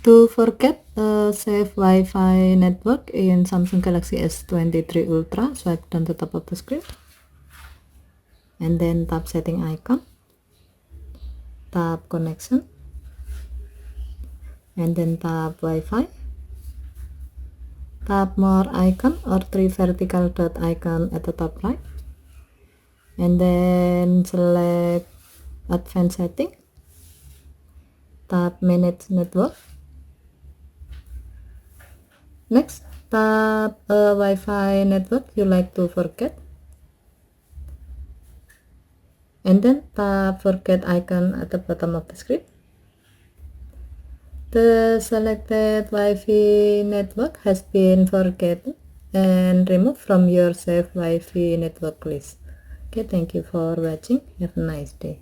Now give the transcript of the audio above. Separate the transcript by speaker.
Speaker 1: To forget save Wi-Fi network in Samsung Galaxy S23 Ultra, swipe down to the top of the screen and then tap setting icon, tap connection, and then tap Wi-Fi, tap more icon or 3 vertical dot icon at the top right, and then select advanced setting, tap manage network. Next, tap a Wi-Fi network you like to forget, and then tap forget icon at the bottom of the screen. The selected Wi-Fi network has been forgotten and removed from your saved Wi-Fi network list. Okay, thank you for watching. Have a nice day.